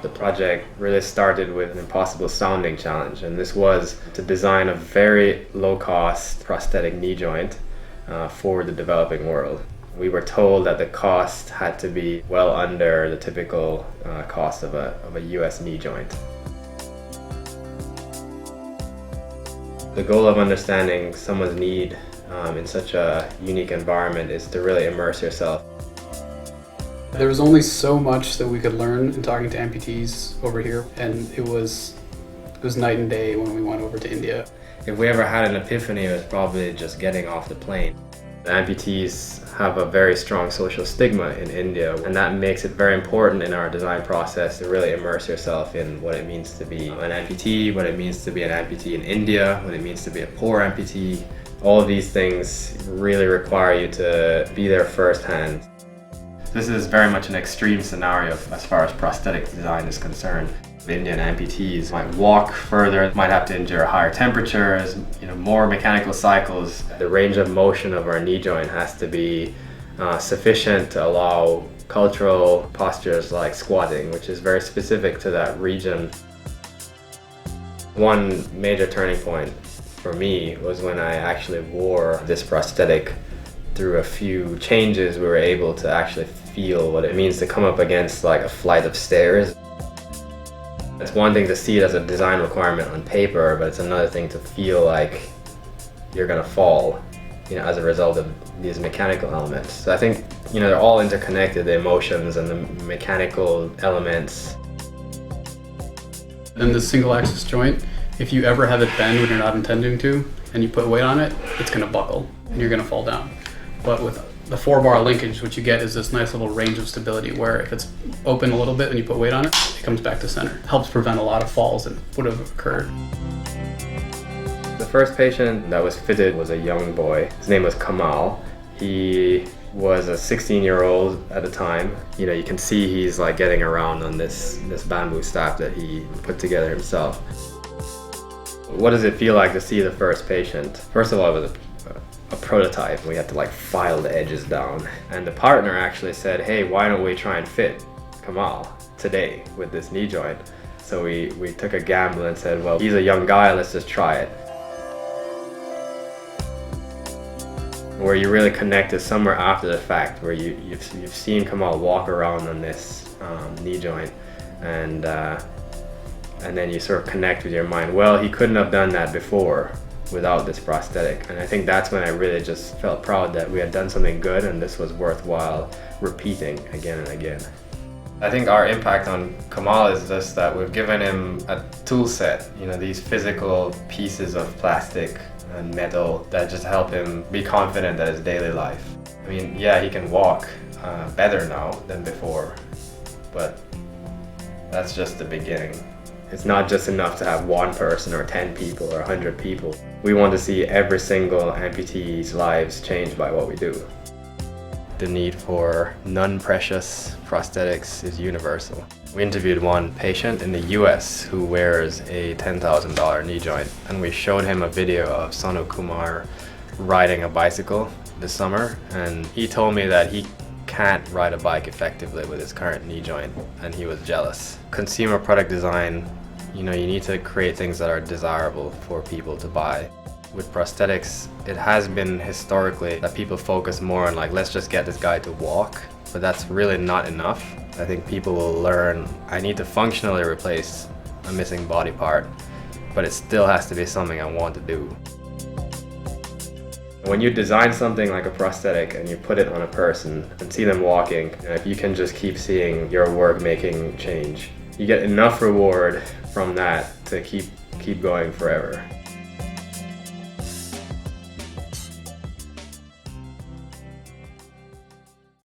The project really started with an impossible sounding challenge, and this was to design a very low-cost prosthetic knee joint for the developing world. We were told that the cost had to be well under the typical cost of a US knee joint. The goal of understanding someone's need in such a unique environment is to really immerse yourself. There was only so much that we could learn in talking to amputees over here, and it was night and day when we went over to India. If we ever had an epiphany, it was probably just getting off the plane. The amputees have a very strong social stigma in India, and that makes it very important in our design process to really immerse yourself in what it means to be an amputee, what it means to be an amputee in India, what it means to be a poor amputee. All of these things really require you to be there firsthand. This is very much an extreme scenario as far as prosthetic design is concerned. Indian amputees might walk further, might have to endure higher temperatures, more mechanical cycles. The range of motion of our knee joint has to be sufficient to allow cultural postures like squatting, which is very specific to that region. One major turning point for me was when I actually wore this prosthetic. Through a few changes, we were able to actually feel what it means to come up against like a flight of stairs. It's one thing to see it as a design requirement on paper, but it's another thing to feel like you're gonna fall, as a result of these mechanical elements. So I think, they're all interconnected, the emotions and the mechanical elements. In the single axis joint, if you ever have it bend when you're not intending to, and you put weight on it, it's gonna buckle and you're gonna fall down. But with the 4-bar linkage, what you get is this nice little range of stability where if it's open a little bit and you put weight on it, it comes back to center. It helps prevent a lot of falls that would have occurred. The first patient that was fitted was a young boy. His name was Kamal. He was a 16-year-old at the time. You can see he's like getting around on this bamboo staff that he put together himself. What does it feel like to see the first patient? First of all, it was a prototype. We had to file the edges down. And the partner actually said, hey, why don't we try and fit Kamal today with this knee joint? So we took a gamble and said, well, he's a young guy, let's just try it. Where you really connect is somewhere after the fact, where you've seen Kamal walk around on this knee joint, and then you sort of connect with your mind, well, he couldn't have done that before without this prosthetic. And I think that's when I really just felt proud that we had done something good and this was worthwhile repeating again and again. I think our impact on Kamal is just that we've given him a tool set, these physical pieces of plastic and metal that just help him be confident at his daily life. I mean, yeah, he can walk better now than before, but that's just the beginning. It's not just enough to have one person or 10 people or 100 people. We want to see every single amputee's lives changed by what we do. The need for non-precious prosthetics is universal. We interviewed one patient in the US who wears a $10,000 knee joint, and we showed him a video of Sonu Kumar riding a bicycle this summer, and he told me that he can't ride a bike effectively with his current knee joint, and he was jealous. Consumer product design, you need to create things that are desirable for people to buy. With prosthetics, it has been historically that people focus more on let's just get this guy to walk, but that's really not enough. I think people will learn, I need to functionally replace a missing body part, but it still has to be something I want to do. When you design something like a prosthetic and you put it on a person and see them walking, if you can just keep seeing your work making change, you get enough reward from that to keep going forever.